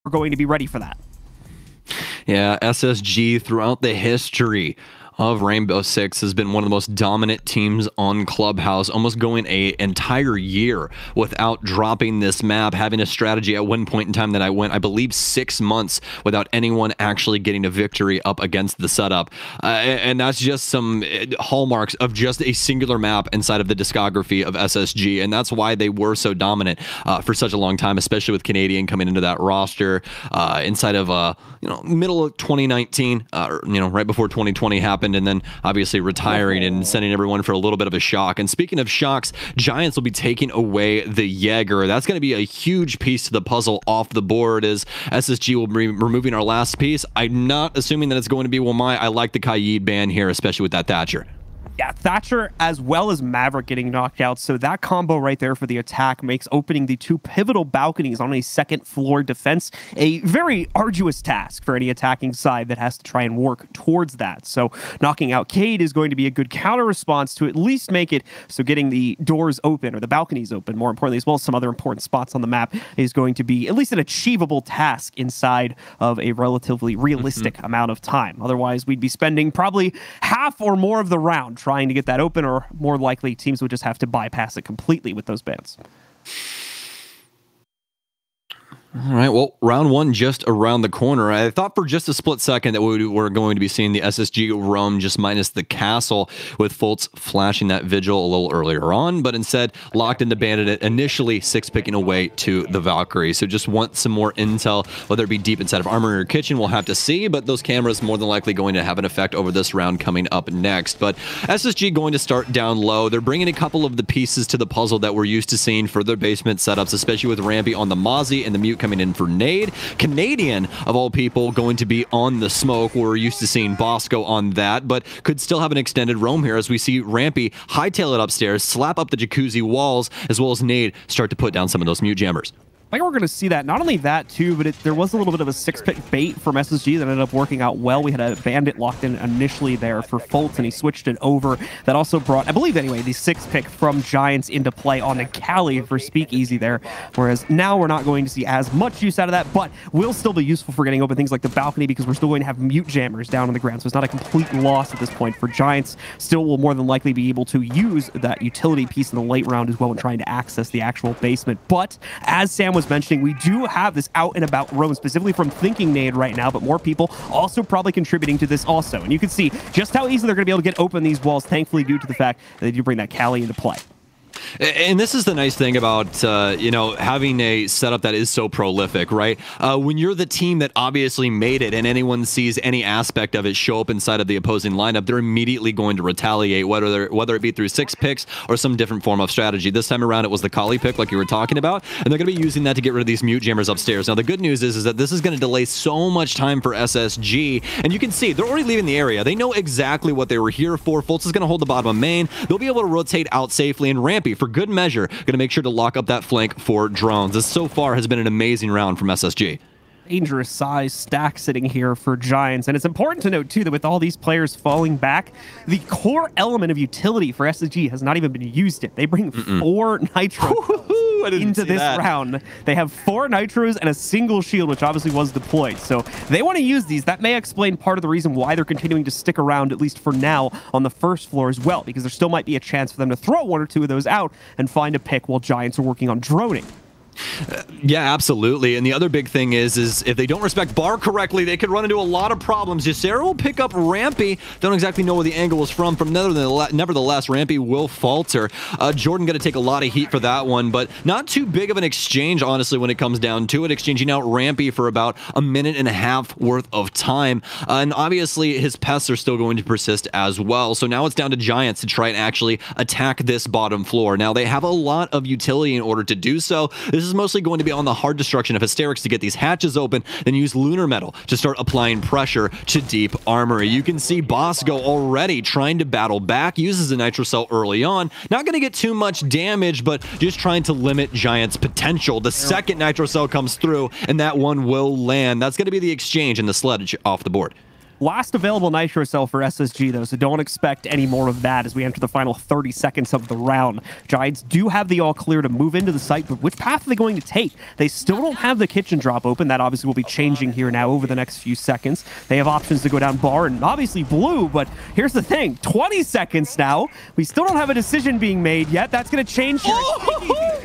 are going to be ready for that. Yeah, SSG throughout the history of Rainbow Six has been one of the most dominant teams on Clubhouse, almost going an entire year without dropping this map, having a strategy at one point in time that I went, I believe, 6 months without anyone actually getting a victory up against the setup. And that's just some hallmarks of just a singular map inside of the discography of SSG, and that's why they were so dominant for such a long time, especially with Canadian coming into that roster inside of middle of 2019, right before 2020 happened, and then obviously retiring and sending everyone for a little bit of a shock. And speaking of shocks, Giants will be taking away the Jaeger. That's going to be a huge piece to the puzzle off the board, as SSG will be removing our last piece. I'm not assuming that it's going to be Wamai. I like the Kaid ban here, especially with that Thatcher. Yeah, Thatcher as well as Maverick getting knocked out. So that combo right there for the attack makes opening the two pivotal balconies on a second floor defense a very arduous task for any attacking side that has to try and work towards that. So knocking out Cade is going to be a good counter response to at least make it so getting the doors open, or the balconies open, more importantly, as well as some other important spots on the map, is going to be at least an achievable task inside of a relatively realistic amount of time. Otherwise, we'd be spending probably half or more of the round trying to get that open, or more likely teams would just have to bypass it completely with those bans. All right, well, round one just around the corner. I thought for just a split second that we were going to be seeing the SSG roam just minus the castle, with Fultz flashing that Vigil a little earlier on, but instead locked into Bandit, initially 6-picking away to the Valkyrie. So just want some more intel, whether it be deep inside of Armory or Kitchen, we'll have to see, but those cameras more than likely going to have an effect over this round coming up next. But SSG going to start down low. They're bringing a couple of the pieces to the puzzle that we're used to seeing for their basement setups, especially with Rampy on the Mozzie and the Mute coming in for Nade. Canadian, of all people, going to be on the smoke. We're used to seeing Bosco on that, but could still have an extended roam here as we see Rampy hightail it upstairs, slap up the jacuzzi walls, as well as Nade start to put down some of those Mute jammers. I think we're going to see that. Not only that, too, but there was a little bit of a 6-pick bait from SSG that ended up working out well. We had a Bandit locked in initially there for Fultz, and he switched it over. That also brought, I believe anyway, the 6-pick from Giants into play on the Cali for Speakeasy there. Whereas now we're not going to see as much use out of that, but will still be useful for getting open things like the balcony, because we're still going to have Mute jammers down on the ground. So it's not a complete loss at this point for Giants. Still will more than likely be able to use that utility piece in the late round as well when trying to access the actual basement. But as Sam was mentioning, we do have this out and about roam specifically from Thinking Nade right now, but more people also probably contributing to this also. And you can see just how easy they're going to be able to get open these walls, thankfully, due to the fact that they do bring that Cali into play. And this is the nice thing about, having a setup that is so prolific, right? When you're the team that obviously made it and anyone sees any aspect of it show up inside of the opposing lineup, they're immediately going to retaliate, whether it be through 6 picks or some different form of strategy. This time around, it was the Kali pick, like you were talking about, and they're going to be using that to get rid of these Mute jammers upstairs. Now, the good news is that this is going to delay so much time for SSG, and you can see they're already leaving the area. They know exactly what they were here for. Fultz is going to hold the bottom of main. They'll be able to rotate out safely, and Rampy, for good measure, going to make sure to lock up that flank for drones. This so far has been an amazing round from SSG. Dangerous size stack sitting here for Giants. And it's important to note, too, that with all these players falling back, the core element of utility for SSG has not even been used yet. They bring 4 nitro into this round. They have 4 nitros and a single shield, which obviously was deployed. So they want to use these. That may explain part of the reason why they're continuing to stick around, at least for now, on the first floor as well, because there still might be a chance for them to throw 1 or 2 of those out and find a pick while Giants are working on droning. Yeah, absolutely. And the other big thing is if they don't respect bar correctly, they could run into a lot of problems. Ysera will pick up Rampy. Don't exactly know where the angle was from. Nevertheless, Rampy will falter. Jordan going to take a lot of heat for that one, but not too big of an exchange, honestly, when it comes down to it. Exchanging out Rampy for about a minute and a half worth of time. And obviously, his pests are still going to persist as well. So now it's down to Giants to try and actually attack this bottom floor. Now, they have a lot of utility in order to do so. This is mostly going to be on the hard destruction of Hysterics to get these hatches open, then use Lunar Metal to start applying pressure to Deep Armory. You can see Bosco already trying to battle back, uses a Nitro Cell early on. Not going to get too much damage, but just trying to limit Giant's potential. The second Nitro Cell comes through, and that one will land. That's going to be the exchange and the sledge off the board. Last available Nitro Cell for SSG, though, so don't expect any more of that as we enter the final 30 seconds of the round. Giants do have the all clear to move into the site, but which path are they going to take? They still don't have the kitchen drop open. That obviously will be changing here now over the next few seconds. They have options to go down bar and obviously blue, but here's the thing. 20 seconds now. We still don't have a decision being made yet. That's going to change here.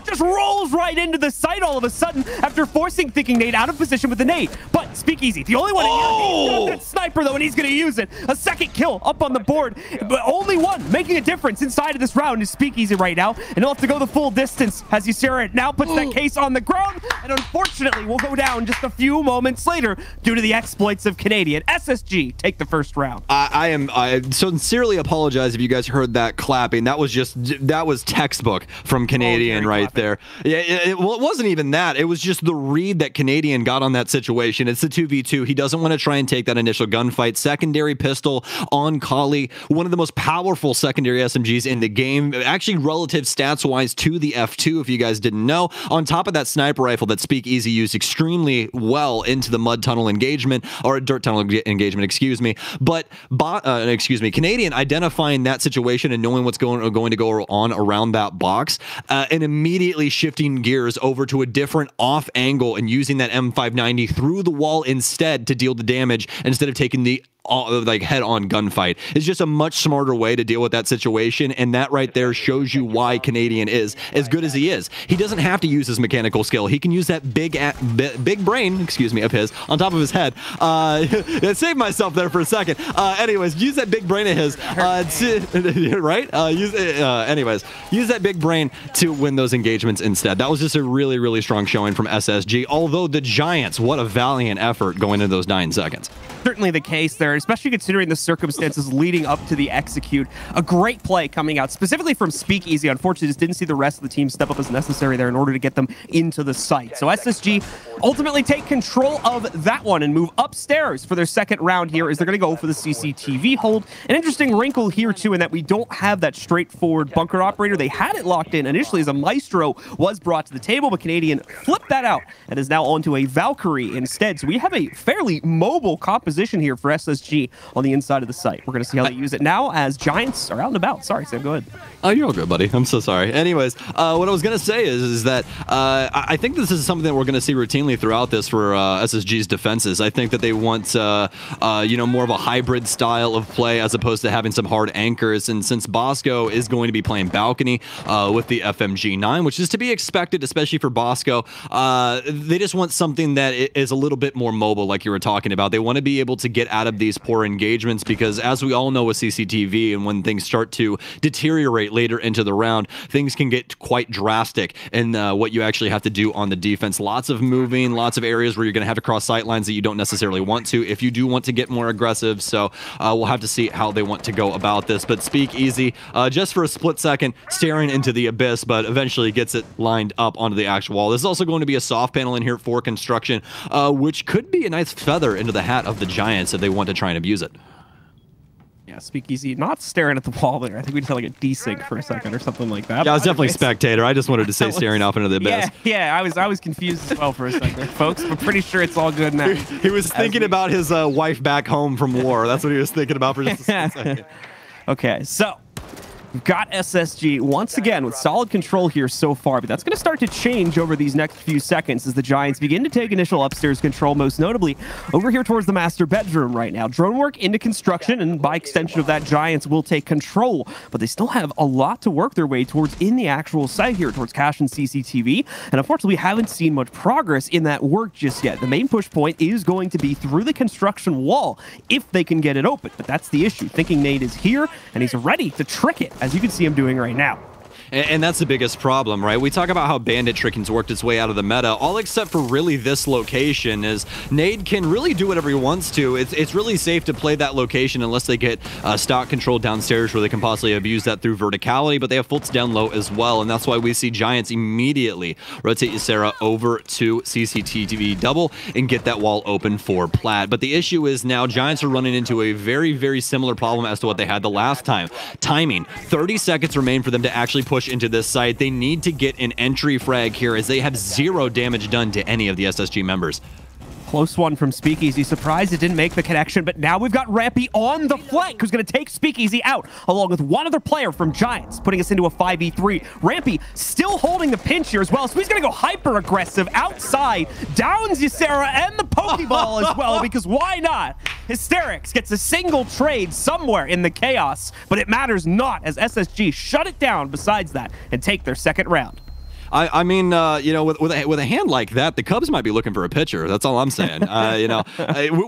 Just rolls right into the site all of a sudden after forcing Thinking Nate out of position with the nade. But Speakeasy, the only one he's got that sniper though, and he's going to use it. A second kill up on the board, but only one making a difference inside of this round is Speakeasy right now, and he'll have to go the full distance as Ysera now puts that case on the ground, and unfortunately will go down just a few moments later due to the exploits of Canadian. SSG take the first round. I sincerely apologize if you guys heard that clapping. That was textbook from Canadian right there. Yeah, it wasn't even that. It was just the read that Canadian got on that situation. It's the 2v2. He doesn't want to try and take that initial gunfight. Secondary pistol on Kali, one of the most powerful secondary SMGs in the game, actually relative stats-wise to the F2, if you guys didn't know. On top of that sniper rifle that Speakeasy used extremely well into the mud tunnel engagement, or dirt tunnel engagement, excuse me. But, Canadian identifying that situation and knowing what's going to go on around that box, and immediately shifting gears over to a different off angle and using that M590 through the wall instead to deal the damage instead of taking the head-on gunfight. Is just a much smarter way to deal with that situation, and that right there shows you why Canadian is as good as he is. He doesn't have to use his mechanical skill. He can use that big brain, excuse me, of his on top of his head. I saved myself there for a second. Anyways, use that big brain of his, right? Anyways, use that big brain to win those engagements instead. That was just a really, really strong showing from SSG, although the Giants, what a valiant effort going into those 9 seconds. Certainly the case there, especially considering the circumstances leading up to the execute. A great play coming out, specifically from Speakeasy. Unfortunately, just didn't see the rest of the team step up as necessary there in order to get them into the site. So SSG ultimately take control of that one and move upstairs for their second round here as they're going to go for the CCTV hold. An interesting wrinkle here, too, in that we don't have that straightforward bunker operator. They had it locked in initially as a Maestro was brought to the table, but Canadian flipped that out and is now onto a Valkyrie instead. So we have a fairly mobile composition here for SSG on the inside of the site. We're going to see how they use it now as Giants are out and about. Sorry, Sam, go ahead. Oh, you're all good, buddy. I'm so sorry. Anyways, what I was going to say is that I think this is something that we're going to see routinely throughout this for SSG's defenses. I think that they want, more of a hybrid style of play as opposed to having some hard anchors. And since Bosco is going to be playing balcony with the FMG9, which is to be expected, especially for Bosco, they just want something that is a little bit more mobile, like you were talking about. They want to be able to get out of these poor engagements because, as we all know with CCTV, and when things start to deteriorate later into the round, things can get quite drastic in what you actually have to do on the defense. Lots of moving, lots of areas where you're going to have to cross sight lines that you don't necessarily want to if you do want to get more aggressive. So we'll have to see how they want to go about this. But Speakeasy, just for a split second, staring into the abyss, but eventually gets it lined up onto the actual wall. There's also going to be a soft panel in here for construction, which could be a nice feather into the hat of the Giants if they want to try and abuse it. Yeah, Speakeasy not staring at the wall there. I think we just had like a desync for a second or something like that. Yeah, I was definitely spectator. I just wanted to say staring off into the abyss. Yeah, I was confused as well for a second, folks. But pretty sure it's all good now. He was thinking about his wife back home from war. That's what he was thinking about for just a second. Okay, so we've got SSG once again with solid control here so far, but that's going to start to change over these next few seconds as the Giants begin to take initial upstairs control, most notably over here towards the master bedroom right now. Drone work into construction, and by extension of that, Giants will take control, but they still have a lot to work their way towards in the actual site here, towards cache and CCTV, and unfortunately, we haven't seen much progress in that work just yet. The main push point is going to be through the construction wall if they can get it open, but that's the issue. Thinking Nate is here, and he's ready to trick it, as you can see him doing right now. And that's the biggest problem, right? We talk about how bandit tricking's worked its way out of the meta, all except for really this location. Is Nade can really do whatever he wants to. It's really safe to play that location unless they get stock control downstairs where they can possibly abuse that through verticality, but they have fults down low as well, and that's why we see Giants immediately rotate Ysera over to CCTV double and get that wall open for Plat. But the issue is now Giants are running into a very, very similar problem as to what they had the last time. Timing. 30 seconds remain for them to actually push into this site. They need to get an entry frag here as they have 0 damage done to any of the SSG members. Close one from Speakeasy. Surprised it didn't make the connection, but now we've got Rampy on the flank, who's going to take Speakeasy out, along with one other player from Giants, putting us into a 5v3. Rampy still holding the pinch here as well, so he's going to go hyper-aggressive outside, downs Ysera and the Pokeball as well, because why not? Hysterics gets a single trade somewhere in the chaos, but it matters not as SSG shut it down besides that and take their second round. I mean, you know, with a hand like that, the Cubs might be looking for a pitcher. That's all I'm saying. You know,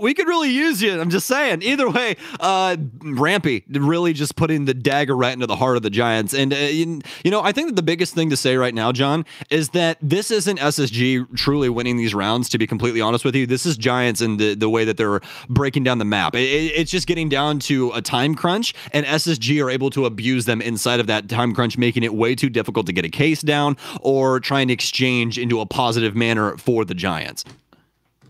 we could really use you. I'm just saying. Either way, Rampy really just putting the dagger right into the heart of the Giants. And, you know, I think that the biggest thing to say right now, John, is that this isn't SSG truly winning these rounds, to be completely honest with you. This is Giants and the way that they're breaking down the map. It's just getting down to a time crunch, and SSG are able to abuse them inside of that time crunch, making it way too difficult to get a case down or trying to exchange into a positive manner for the Giants.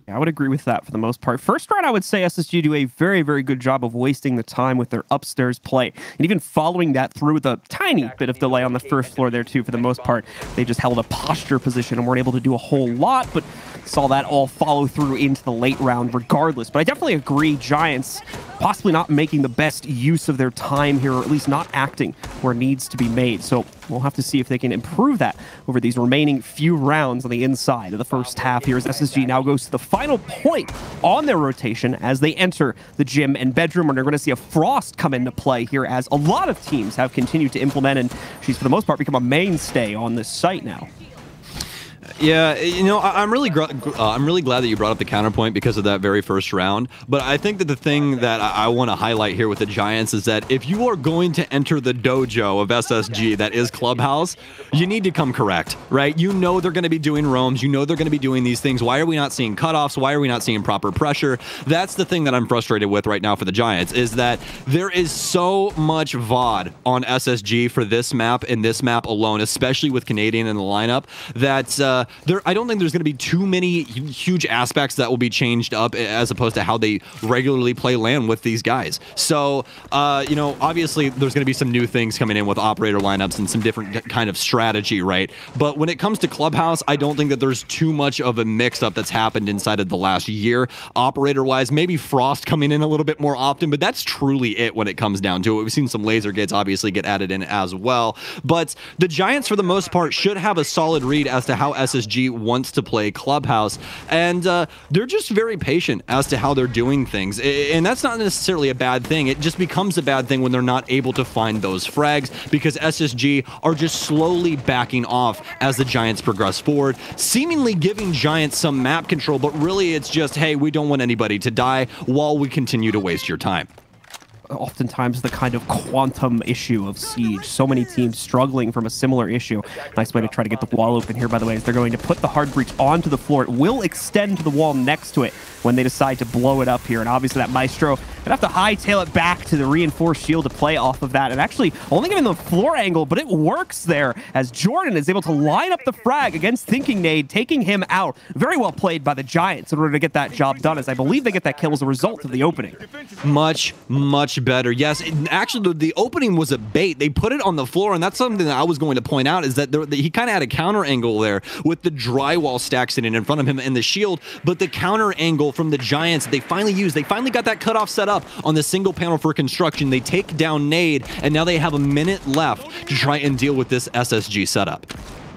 Yeah, I would agree with that for the most part. First round, I would say SSG do a very, very good job of wasting the time with their upstairs play. And even following that through with a tiny bit of delay on the first floor there too, for the most part. They just held a posture position and weren't able to do a whole lot, but saw that all follow through into the late round regardless. But I definitely agree, Giants possibly not making the best use of their time here, or at least not acting where it needs to be made. So we'll have to see if they can improve that over these remaining few rounds on the inside of the first half here, as SSG now goes to the final point on their rotation as they enter the gym and bedroom, and they're going to see a Frost come into play here, as a lot of teams have continued to implement, and she's for the most part become a mainstay on this site now. Yeah, you know, I'm really glad that you brought up the counterpoint because of that very first round. But I think that the thing that I want to highlight here with the Giants is that if you are going to enter the dojo of SSG that is Clubhouse, you need to come correct, right? You know they're going to be doing roams. You know they're going to be doing these things. Why are we not seeing cutoffs? Why are we not seeing proper pressure? That's the thing that I'm frustrated with right now for the Giants, is that there is so much VOD on SSG for this map and this map alone, especially with Canadian in the lineup, that I don't think there's going to be too many huge aspects that will be changed up as opposed to how they regularly play LAN with these guys. So, you know, obviously there's going to be some new things coming in with operator lineups and some different kind of strategy, right? But when it comes to Clubhouse, I don't think that there's too much of a mix-up that's happened inside of the last year. Operator-wise, maybe Frost coming in a little bit more often, but that's truly it when it comes down to it. We've seen some laser gates obviously get added in as well. But the Giants, for the most part, should have a solid read as to how SSG wants to play Clubhouse, and they're just very patient as to how they're doing things, and that's not necessarily a bad thing. It just becomes a bad thing when they're not able to find those frags, because SSG are just slowly backing off as the Giants progress forward, seemingly giving Giants some map control, but really it's just, hey, we don't want anybody to die while we continue to waste your time. Oftentimes the kind of quantum issue of Siege. So many teams struggling from a similar issue. Nice way to try to get the wall open here, by the way, is they're going to put the hard breach onto the floor. It will extend to the wall next to it when they decide to blow it up here. And obviously that Maestro gonna have to hightail it back to the reinforced shield to play off of that. And actually only giving the floor angle, but it works there as Jordan is able to line up the frag against Thinking Nade, taking him out. Very well played by the Giants in order to get that job done, as I believe they get that kill as a result of the opening. Much better. Yes, actually the opening was a bait. They put it on the floor, and that's something that I was going to point out, is that he kind of had a counter angle there with the drywall stack sitting in front of him and the shield, but the counter angle from the Giants they finally got that cutoff set up on the single panel for construction. They take down Nade, and now they have a minute left to try and deal with this SSG setup.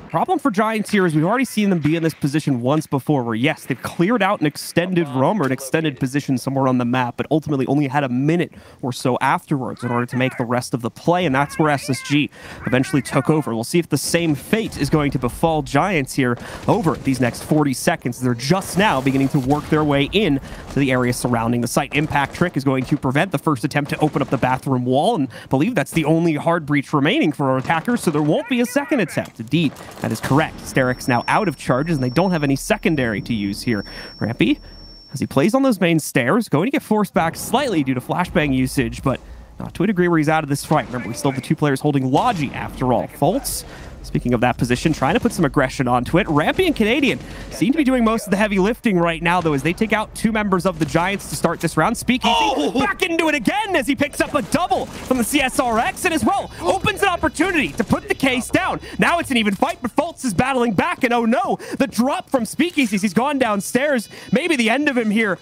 Problem for Giants here is we've already seen them be in this position once before, where yes, they've cleared out an extended roam or an extended position somewhere on the map, but ultimately only had a minute or so afterwards in order to make the rest of the play, and that's where SSG eventually took over. We'll see if the same fate is going to befall Giants here over these next 40 seconds. They're just now beginning to work their way in to the area surrounding the site. Impact Trick is going to prevent the first attempt to open up the bathroom wall, and I believe that's the only hard breach remaining for our attackers, so there won't be a second attempt. Indeed, that is correct. Hysterics now out of charges, and they don't have any secondary to use here. Rampy, as he plays on those main stairs, going to get forced back slightly due to flashbang usage, but not to a degree where he's out of this fight. Remember, we still have the two players holding Logi after all. Fultz Speaking of that position, trying to put some aggression onto it. Rampy and Canadian seem to be doing most of the heavy lifting right now, though, as they take out 2 members of the Giants to start this round. Spacestation back into it again as he picks up a double from the CSRX, and as well opens an opportunity to put the case down. Now it's an even fight, but Fultz is battling back, and oh no, the drop from Speakeasy. He's gone downstairs. Maybe the end of him here.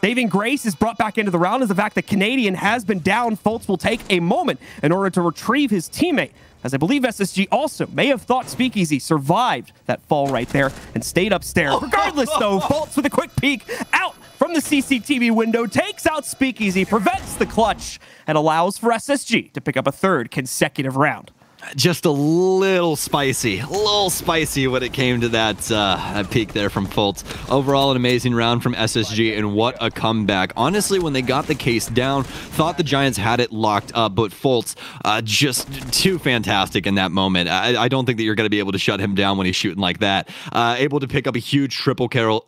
Saving grace is brought back into the round is the fact that Canadian has been down. Fultz will take a moment in order to retrieve his teammate, as I believe SSG also may have thought Speakeasy survived that fall right there and stayed upstairs. Regardless, though, Fultz with a quick peek out from the CCTV window, takes out Speakeasy, prevents the clutch, and allows for SSG to pick up a 3rd consecutive round. Just a little spicy when it came to that peak there from Fultz. Overall, an amazing round from SSG, and what a comeback. Honestly, when they got the case down, thought the Giants had it locked up, but Fultz just too fantastic in that moment. I don't think that you're going to be able to shut him down when he's shooting like that. Able to pick up a huge triple kill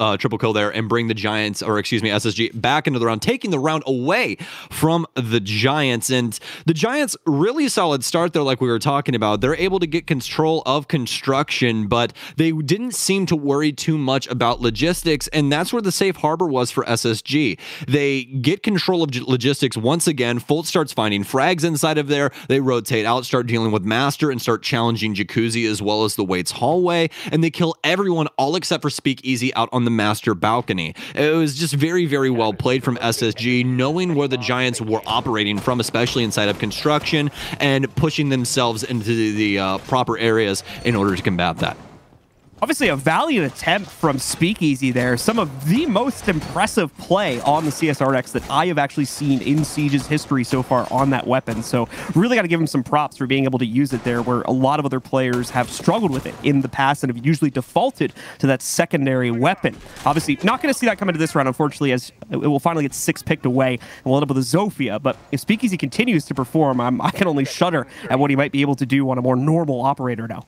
there and bring the Giants, or excuse me, SSG back into the round, taking the round away from the Giants. And the Giants, really solid start there, like we were talking about. They're able to get control of construction, but they didn't seem to worry too much about logistics, and that's where the safe harbor was for SSG. They get control of logistics once again. Fultz starts finding frags inside of there. They rotate out, start dealing with Master, and start challenging Jacuzzi as well as the Waits hallway, and they kill everyone all except for Speakeasy out on the Master balcony. It was just very, very well played from SSG, knowing where the Giants were operating from, especially inside of construction, and pushing themselves into the proper areas in order to combat that. Obviously, a valiant attempt from Speakeasy there. Some of the most impressive play on the CSRX that I have actually seen in Siege's history so far on that weapon. So really got to give him some props for being able to use it there, where a lot of other players have struggled with it in the past and have usually defaulted to that secondary weapon. Obviously, not going to see that come into this round, unfortunately, as it will finally get 6 picked away, and we'll end up with a Zofia. But if Speakeasy continues to perform, I can only shudder at what he might be able to do on a more normal operator now.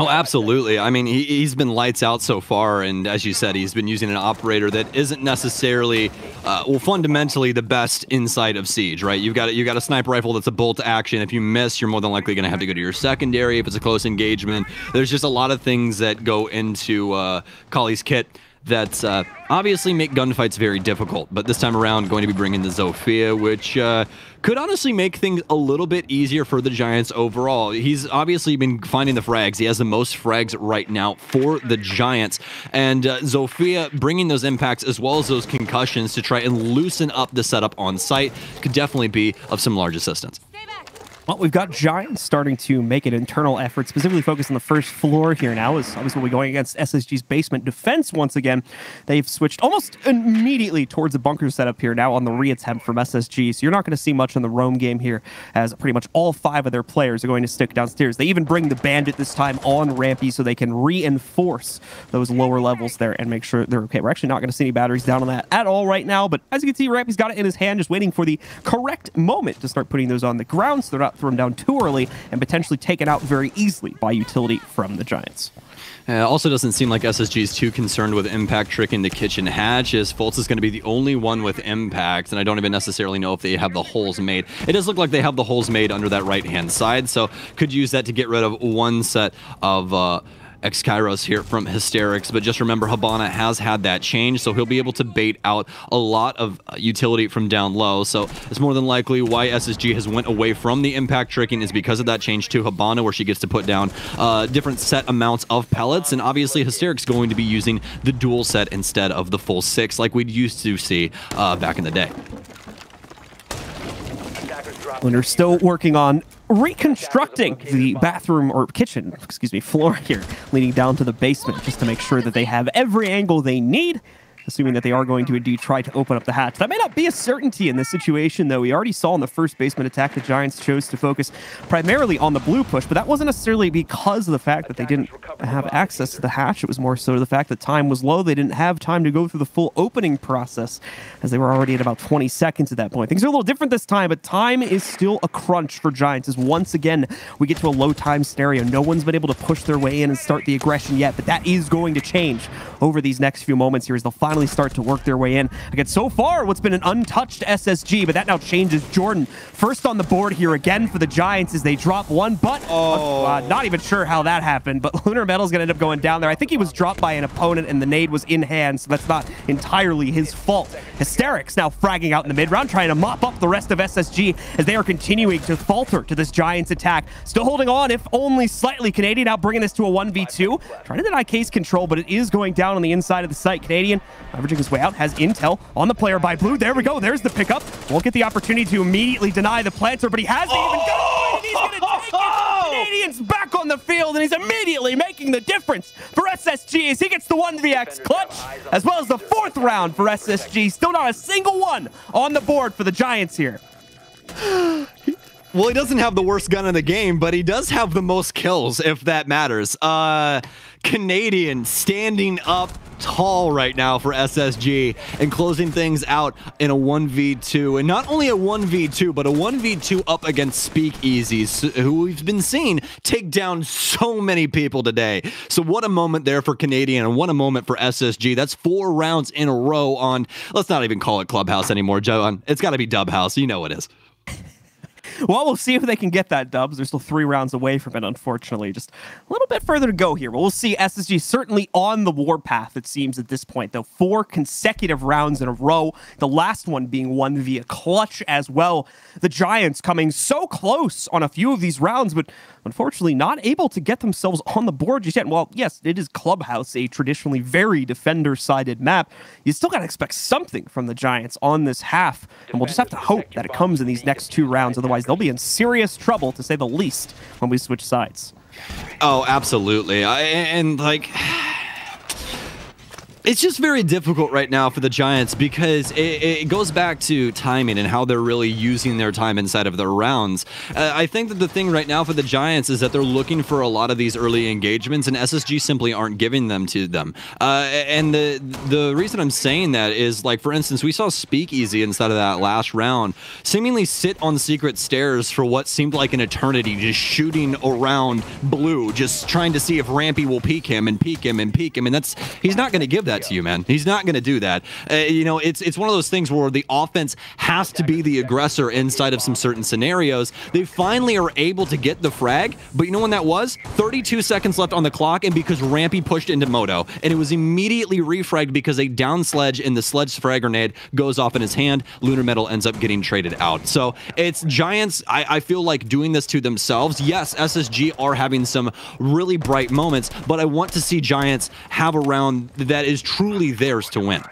Oh, absolutely. I mean, he's been lights out so far, and as you said, he's been using an operator that isn't necessarily, well, fundamentally the best inside of Siege, right? You've got a sniper rifle that's a bolt action. If you miss, you're more than likely going to have to go to your secondary if it's a close engagement. There's just a lot of things that go into Kali's kit that obviously make gunfights very difficult, but this time around going to be bringing the Zofia, which could honestly make things a little bit easier for the Giants overall. He's obviously been finding the frags. He has the most frags right now for the Giants, and Zofia bringing those impacts as well as those concussions to try and loosen up the setup on site could definitely be of some large assistance. Well, we've got Giants starting to make an internal effort, specifically focused on the first floor here now, as obviously we'll be going against SSG's basement defense once again. They've switched almost immediately towards a bunker setup here now on the reattempt from SSG, so you're not going to see much in the roam game here, as pretty much all 5 of their players are going to stick downstairs. They even bring the Bandit this time on Rampy so they can reinforce those lower levels there and make sure they're okay. We're actually not going to see any batteries down on that at all right now, but as you can see, Rampy's got it in his hand, just waiting for the correct moment to start putting those on the ground so they're not thrown down too early and potentially taken out very easily by utility from the Giants. Also doesn't seem like SSG is too concerned with impact tricking the kitchen hatch, as Fultz is going to be the only one with impact, and I don't even necessarily know if they have the holes made. It does look like they have the holes made under that right-hand side, so could use that to get rid of one set of X-Kairos here from Hysterics, but just remember Habana has had that change, so he'll be able to bait out a lot of utility from down low, so it's more than likely why SSG has went away from the impact tricking is because of that change to Habana, where she gets to put down different set amounts of pellets, and obviously Hysterics going to be using the dual set instead of the full 6 like we'd used to see back in the day. And they're still working on reconstructing the bathroom or kitchen, excuse me, floor here, leading down to the basement just to make sure that they have every angle they need, assuming that they are going to indeed try to open up the hatch. That may not be a certainty in this situation, though. We already saw in the first basement attack the Giants chose to focus primarily on the blue push, but that wasn't necessarily because of the fact that they didn't have access to the hatch. It was more so the fact that time was low. They didn't have time to go through the full opening process, as they were already at about 20 seconds at that point. Things are a little different this time, but time is still a crunch for Giants, as once again we get to a low time scenario. No one's been able to push their way in and start the aggression yet, but that is going to change over these next few moments here as they'll finally finally start to work their way in. Again, so far, what's been an untouched SSG, but that now changes. Jordan first on the board here again for the Giants as they drop one, but not even sure how that happened, but Lunar Metal's going to end up going down there. I think he was dropped by an opponent and the nade was in hand, so that's not entirely his fault. Hysterics now fragging out in the mid-round, trying to mop up the rest of SSG as they are continuing to falter to this Giants attack. Still holding on, if only slightly. Canadian now bringing this to a 1v2. Trying to deny case control, but it is going down on the inside of the site. Canadian averaging his way out, has intel on the player by blue. There we go. There's the pickup. Won't get the opportunity to immediately deny the planter, but he hasn't even got it, and he's going to take it. Canadian's back on the field, and he's immediately making the difference for SSG as he gets the 1vx clutch, as well as the 4th round for SSG. Still not a single one on the board for the Giants here. Well, he doesn't have the worst gun in the game, but he does have the most kills, if that matters. Canadian standing up tall right now for SSG and closing things out in a 1v2. And not only a 1v2, but a 1v2 up against Speakeasies, who we've been seeing take down so many people today. So what a moment there for Canadian, and what a moment for SSG. That's 4 rounds in a row on, let's not even call it Clubhouse anymore, Joe. It's got to be Dubhouse. You know it is. Well, we'll see if they can get that, Dubs. They're still 3 rounds away from it, unfortunately. Just a little bit further to go here. But we'll see SSG certainly on the warpath, it seems, at this point, though. 4 consecutive rounds in a row. The last one being 1 via clutch as well. The Giants coming so close on a few of these rounds, but unfortunately not able to get themselves on the board just yet. Well, yes, it is Clubhouse, a traditionally very defender-sided map. You still got to expect something from the Giants on this half, and we'll just have to hope that it comes in these next 2 rounds. Otherwise, they'll be in serious trouble, to say the least, when we switch sides. Oh, absolutely. It's just very difficult right now for the Giants because it goes back to timing and how they're really using their time inside of their rounds. I think that the thing right now for the Giants is that they're looking for a lot of these early engagements, and SSG simply aren't giving them to them. And the reason I'm saying that is, like, for instance, we saw Speakeasy inside of that last round seemingly sit on secret stairs for what seemed like an eternity, just shooting around blue, just trying to see if Rampy will peek him and peek him and peek him, and he's not going to give that to you, man. He's not going to do that. You know, it's one of those things where the offense has to be the aggressor inside of some certain scenarios. They finally are able to get the frag, but you know when that was? 32 seconds left on the clock, and because Rampy pushed into Moto, and it was immediately refragged because a down sledge in the sledge frag grenade goes off in his hand. Lunar Metal ends up getting traded out. So it's Giants, I feel like, doing this to themselves. Yes, SSG are having some really bright moments, but I want to see Giants have a round that is truly theirs to win.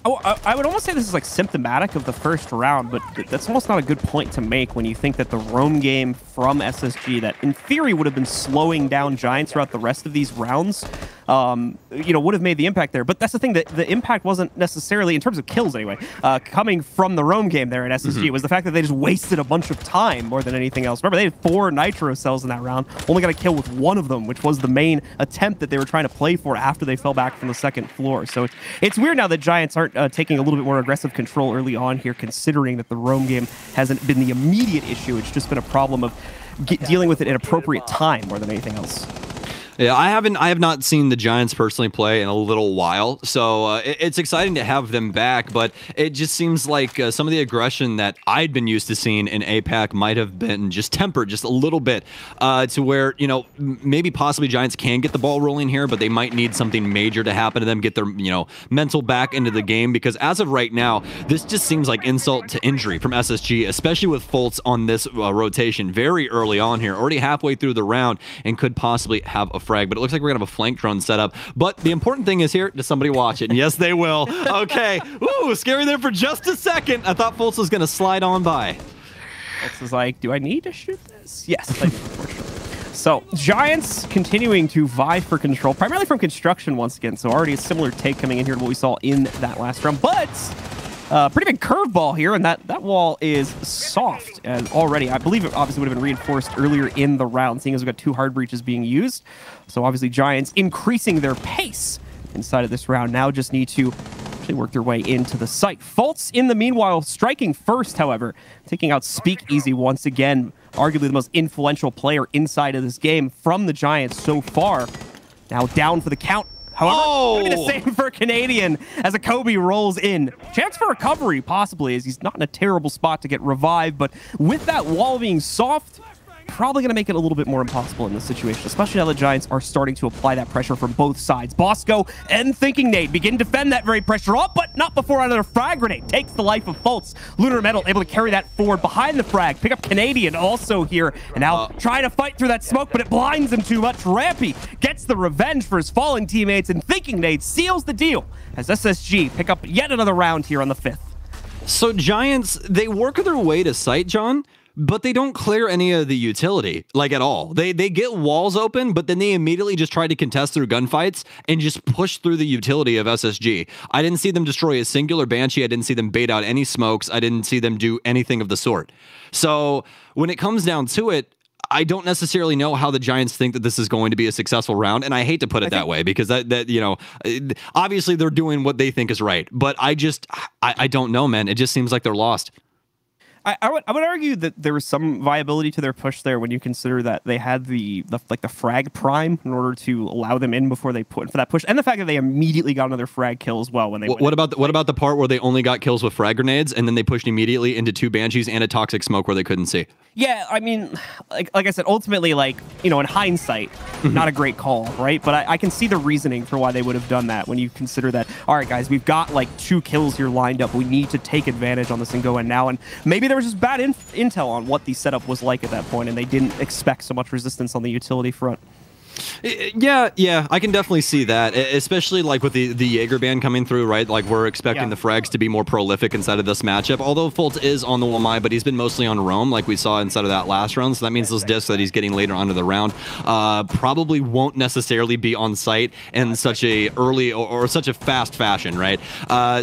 Oh, I would almost say this is like symptomatic of the first round, but that's almost not a good point to make when you think that the roam game from SSG that in theory would have been slowing down Giants throughout the rest of these rounds, you know, would have made the impact there. But that's the thing, that the impact wasn't necessarily, in terms of kills anyway, coming from the roam game there in SSG. It was the fact that they just wasted a bunch of time more than anything else. Remember, they had 4 nitro cells in that round, only got a kill with 1 of them, which was the main attempt that they were trying to play for after they fell back from the 2nd floor. So it's weird now that Giants aren't taking a little bit more aggressive control early on here, considering that the roam game hasn't been the immediate issue. It's just been a problem of dealing with it at appropriate time more than anything else. Yeah, I have not seen the Giants personally play in a little while, so it's exciting to have them back, but it just seems like some of the aggression that I'd been used to seeing in APAC might have been just tempered just a little bit to where, you know, maybe possibly Giants can get the ball rolling here, but they might need something major to happen to them, get their, you know, mental back into the game, because as of right now, this just seems like insult to injury from SSG, especially with Fultz on this rotation very early on here, already halfway through the round, and could possibly have a frag, but it looks like we're gonna have a flank drone set up. But the important thing is here, does somebody watch it? And yes, they will. Okay. Ooh, scary there for just a second. I thought Fultz was gonna slide on by. Fultz is like, do I need to shoot this? Yes, I do, unfortunately. So, Giants continuing to vie for control, primarily from construction once again. So already a similar take coming in here to what we saw in that last round. But pretty big curveball here, and that wall is soft and already. I believe it obviously would have been reinforced earlier in the round, seeing as we've got 2 hard breaches being used. So obviously Giants increasing their pace inside of this round. Now just need to actually work their way into the site. Fultz in the meanwhile striking first, however, taking out Speakeasy once again, arguably the most influential player inside of this game from the Giants so far. Now down for the count However, it'll be the same for Canadian as a Kobe rolls in. Chance for recovery, possibly, as he's not in a terrible spot to get revived, but with that wall being soft, probably going to make it a little bit more impossible in this situation, especially now the Giants are starting to apply that pressure from both sides. Bosco and Thinking Nate begin to defend that very pressure up, but not before another frag grenade takes the life of Fultz. Lunar Metal able to carry that forward behind the frag, pick up Canadian also here, and now trying to fight through that smoke, but it blinds him too much. Rampy gets the revenge for his fallen teammates, and Thinking Nate seals the deal as SSG pick up yet another round here on the 5th. So Giants, they work their way to sight, John, but they don't clear any of the utility, like, at all. They get walls open, but then they immediately just try to contest through gunfights and just push through the utility of SSG. I didn't see them destroy a singular Banshee. I didn't see them bait out any smokes. I didn't see them do anything of the sort. So when it comes down to it, I don't necessarily know how the Giants think that this is going to be a successul round, and I hate to put it that way because that you know, obviously they're doing what they think is right, but I don't know, man. It just seems like they're lost. I would argue that there was some viability to their push there when you consider that they had the frag prime in order to allow them in before they put for that push, and the fact that they immediately got another frag kill as well when they. What about the part where they only got kills with frag grenades and then they pushed immediately into 2 Banshees and a toxic smoke where they couldn't see? Yeah, I mean, like I said, ultimately, like, you know, in hindsight, not a great call, right? But I can see the reasoning for why they would have done that when you consider that, all right, guys, we've got like 2 kills here lined up. We need to take advantage on this and go in now. And maybe there was just bad intel on what the setup was like at that point, and they didn't expect so much resistance on the utility front. Yeah, I can definitely see that, especially like with the Jaeger ban coming through, right? Like, we're expecting the frags to be more prolific inside of this matchup, although Fultz is on the 1-eye, but he's been mostly on roam like we saw inside of that last round, so that means those discs that he's getting later onto the round probably won't necessarily be on site in such a early or such a fast fashion, right?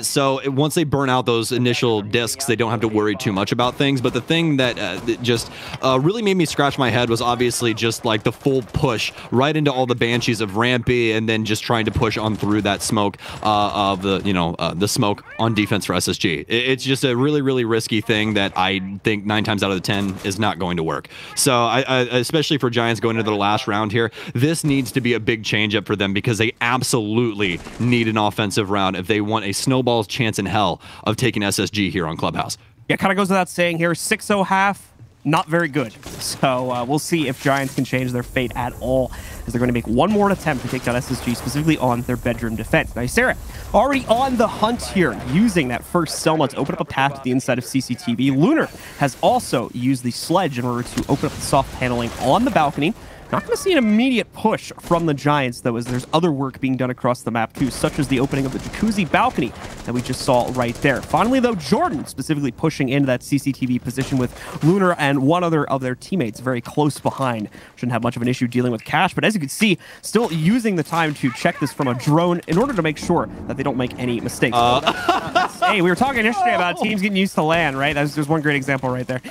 So once they burn out those initial discs, they don't have to worry too much about things, but the thing that just really made me scratch my head was obviously just like the full push right into all the Banshees of Rampy, and then just trying to push on through that smoke of the smoke on defense for SSG. It's just a really, really risky thing that I think 9 times out of the 10 is not going to work. So I especially for Giants going into the last round here, this needs to be a big change up for them because they absolutely need an offensive round if they want a snowball's chance in hell of taking SSG here on Clubhouse. Yeah, kind of goes without saying here, 6-0 half. Not very good. So we'll see if Giants can change their fate at all, as they're going to make one more attempt to take down SSG, specifically on their bedroom defense. Now, Sarah, already on the hunt here, using that first Selma to open up a path to the inside of CCTV. Lunar has also used the sledge in order to open up the soft paneling on the balcony. Not going to see an immediate push from the Giants, though, as there's other work being done across the map, too, such as the opening of the jacuzzi balcony that we just saw right there. Finally, though, Jordan specifically pushing into that CCTV position with Lunar and one other of their teammates very close behind. Shouldn't have much of an issue dealing with Cash, but as you can see, still using the time to check this from a drone in order to make sure that they don't make any mistakes. Hey, we were talking yesterday about teams getting used to land, right? There's one great example right there.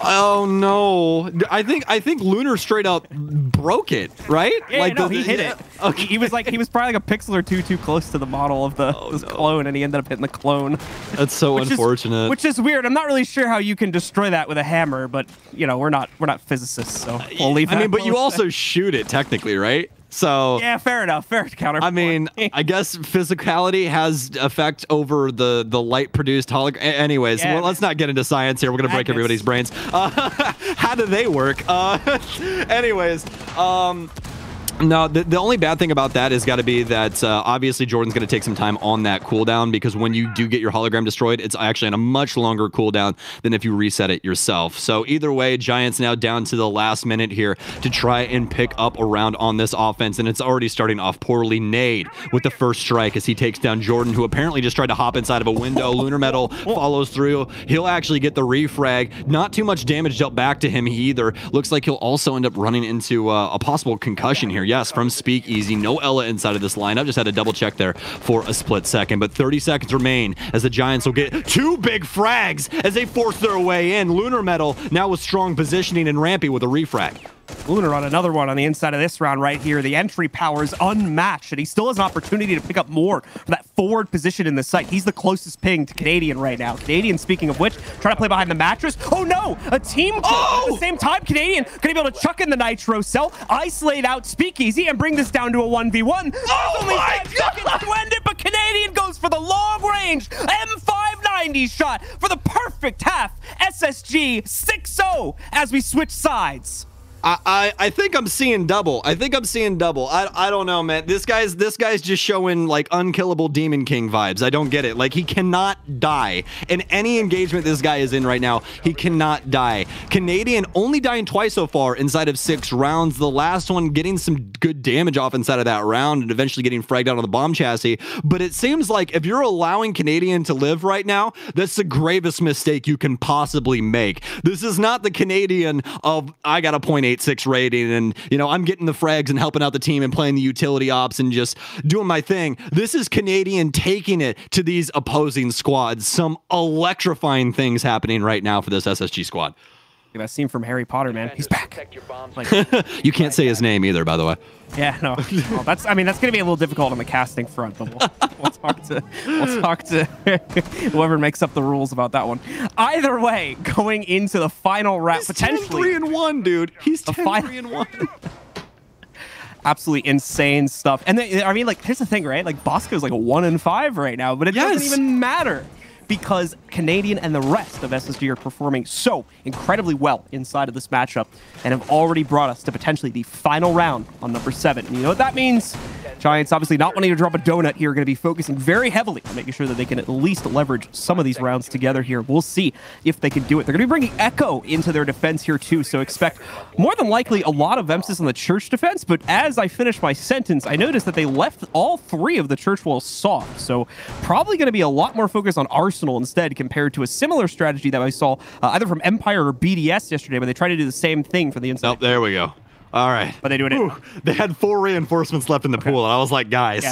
Oh no! I think Lunar straight up broke it, right? Yeah, like no, he hit it. Okay. He was probably like a pixel or two too close to the model of this clone, and he ended up hitting the clone. That's so unfortunate. Which is weird. I'm not really sure how you can destroy that with a hammer, but you know, we're not physicists, so we'll leave that. I mean, but you also shoot it technically, right? So yeah, fair enough. Fair counter. I mean, I guess physicality has effect over the light produced hologram. Anyways, well, let's not get into science here. We're gonna break everybody's brains. How do they work? Anyways, no, the only bad thing about that has got to be that obviously Jordan's going to take some time on that cooldown, because when you do get your hologram destroyed, it's actually on a much longer cooldown than if you reset it yourself. So either way, Giants now down to the last minute here to try and pick up a round on this offense, and it's already starting off poorly. Nade with the first strike as he takes down Jordan, who apparently just tried to hop inside of a window. Lunar Metal follows through. He'll actually get the refrag. Not too much damage dealt back to him either. Looks like he'll also end up running into a possible concussion here. Yes, from Speakeasy. No Ella inside of this lineup. Just had to double check there for a split second. But 30 seconds remain as the Giants will get 2 big frags as they force their way in. Lunar Metal now with strong positioning and Rampy with a refrag. Lunar on another one on the inside of this round right here. The entry power is unmatched, and he still has an opportunity to pick up more for that forward position in the site. He's the closest ping to Canadian right now. Canadian, speaking of which, trying to play behind the mattress. Oh no! A team kill at the same time. Canadian gonna be able to chuck in the Nitro cell, isolate out Speakeasy, and bring this down to a 1v1. Oh only my 5 seconds to end it, but Canadian goes for the long range M590 shot for the perfect half. SSG 6-0 as we switch sides. I think I'm seeing double. I don't know, man. This guy's just showing like unkillable Demon King vibes. I don't get it. Like, he cannot die. In any engagement this guy is in right now, he cannot die. Canadian only dying twice so far inside of 6 rounds. The last one getting some good damage off inside of that round and eventually getting fragged out on the bomb chassis. But it seems like if you're allowing Canadian to live right now, that's the gravest mistake you can possibly make. This is not the Canadian of, I got a 0.86 rating and, you know, I'm getting the frags and helping out the team and playing the utility ops and just doing my thing. This is Canadian taking it to these opposing squads. Some electrifying things happening right now for this SSG squad. That scene from Harry Potter, man. He's back. Like, you can't say his name either, by the way. Yeah, no. Well, that's going to be a little difficult on the casting front, but we'll talk to whoever makes up the rules about that one. Either way, going into the final round, potentially 10-3-1, dude. He's 10-3-1. Absolutely insane stuff. And then, I mean, like, here's the thing, right? Like, Bosco's like a 1-5 right now, but it doesn't even matter, because Canadian and the rest of SSG are performing so incredibly well inside of this matchup and have already brought us to potentially the final round on number 7. And you know what that means? Giants, obviously not wanting to drop a donut here, are going to be focusing very heavily on making sure that they can at least leverage some of these rounds together here. We'll see if they can do it. They're going to be bringing Echo into their defense here too, so expect more than likely a lot of emphasis on the Church defense. But as I finish my sentence, I noticed that they left all 3 of the Church walls soft, so probably going to be a lot more focus on Arsenal instead, compared to a similar strategy that I saw either from Empire or BDS yesterday, but they tried to do the same thing for the inside. Oh, there we go. All right. But they do it. They had 4 reinforcements left in the pool, and I was like, guys,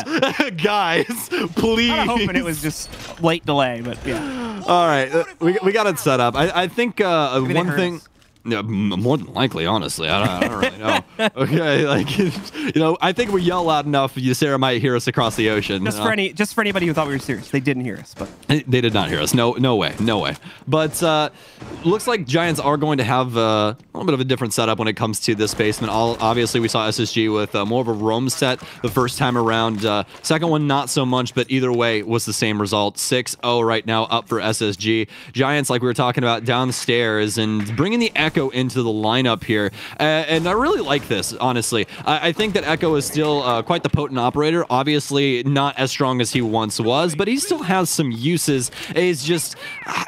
guys, please. I'm hoping it was just late delay, but yeah. All right. We got it set up. I think one thing... Yeah, more than likely, honestly. I don't really know. Okay, like, you know, I think we yell loud enough, Sarah might hear us across the ocean. Just for anybody who thought we were serious, they didn't hear us, but they did not hear us. No way. But looks like Giants are going to have a little bit of a different setup when it comes to this basement. Obviously, we saw SSG with more of a roam set the first time around. Second one, not so much, but either way was the same result. 6-0 right now up for SSG. Giants, like we were talking about, downstairs and bringing the Echo into the lineup here, and I really like this, honestly. I think that Echo is still quite the potent operator. Obviously not as strong as he once was, but he still has some uses. It's just,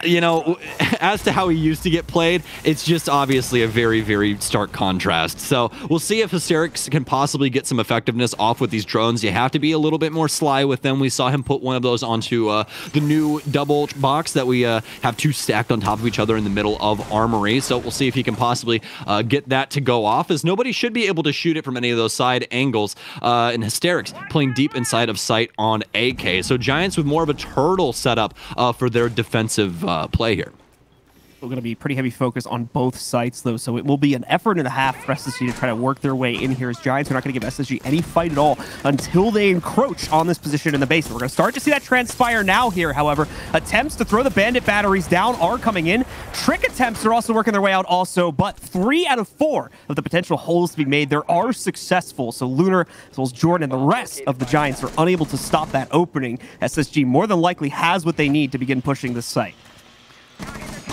you know, as to how he used to get played, it's just obviously a very, very stark contrast. So we'll see if Hysterics can possibly get some effectiveness off with these drones. You have to be a little bit more sly with them. We saw him put one of those onto the new double box that we have 2 stacked on top of each other in the middle of Armory. So we'll see if he can possibly get that to go off, as nobody should be able to shoot it from any of those side angles. And Hysterics playing deep inside of sight on AK. So Giants with more of a turtle setup for their defensive play here. We're going to be pretty heavy focus on both sites, though, so it will be an effort and a half for SSG to try to work their way in here, as Giants are not going to give SSG any fight at all until they encroach on this position in the base. We're going to start to see that transpire now here, however. Attempts to throw the Bandit batteries down are coming in. Trick attempts are also working their way out also, but 3 out of 4 of the potential holes to be made there are successful, so Lunar, as well as Jordan and the rest of the Giants are unable to stop that opening. SSG more than likely has what they need to begin pushing this site.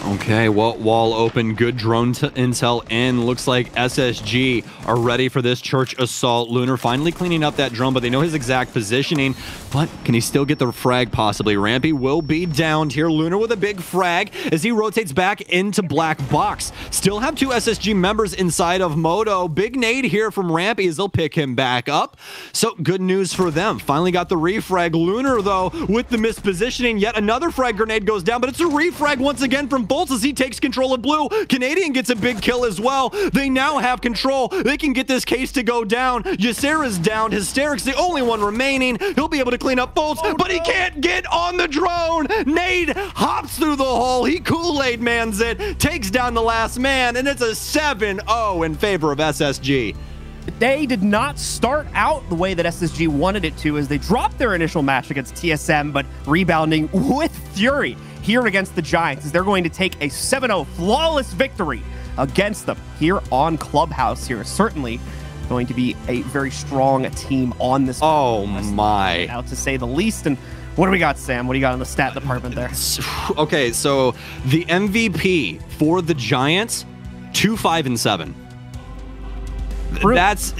Okay, well, wall open, good drone intel in. Looks like SSG are ready for this church assault. Lunar finally cleaning up that drone, but they know his exact positioning. But can he still get the frag possibly? Rampy will be downed here. Lunar with a big frag as he rotates back into black box. Still have 2 SSG members inside of Moto. Big nade here from Rampy as they'll pick him back up. So good news for them. Finally got the refrag. Lunar, though, with the mispositioning. Yet another frag grenade goes down, but it's a refrag once again from Bull. Foltz as he takes control of blue. Canadian gets a big kill as well. They now have control. They can get this case to go down. Ysera's down. Hysteric's the only one remaining. He'll be able to clean up Foltz, but he can't get on the drone. Nade hops through the hole. He Kool-Aid mans it, takes down the last man, and it's a 7-0 in favor of SSG. They did not start out the way that SSG wanted it to, as they dropped their initial match against TSM, but rebounding with fury here against the Giants, as they're going to take a 7-0 flawless victory against them here on Clubhouse here. Certainly going to be a very strong team on this. Oh my. Now, to say the least. And what do we got, Sam? What do you got in the stat department there? Okay, so the MVP for the Giants, 2, 5, and 7. That's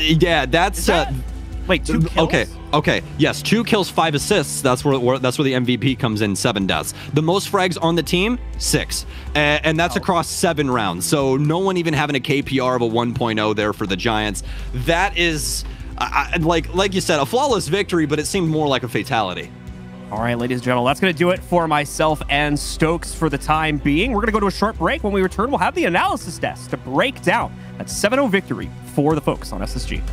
wait, 2 kills? Okay, yes, 2 kills, 5 assists. That's where the MVP comes in. 7 deaths. The most frags on the team, 6, and that's across 7 rounds. So no one even having a KPR of a 1.0 there for the Giants. That is, like you said, a flawless victory, but it seemed more like a fatality. All right, ladies and gentlemen, that's going to do it for myself and Stokes for the time being. We're going to go to a short break. When we return, we'll have the analysis desk to break down that 7-0 victory for the folks on SSG.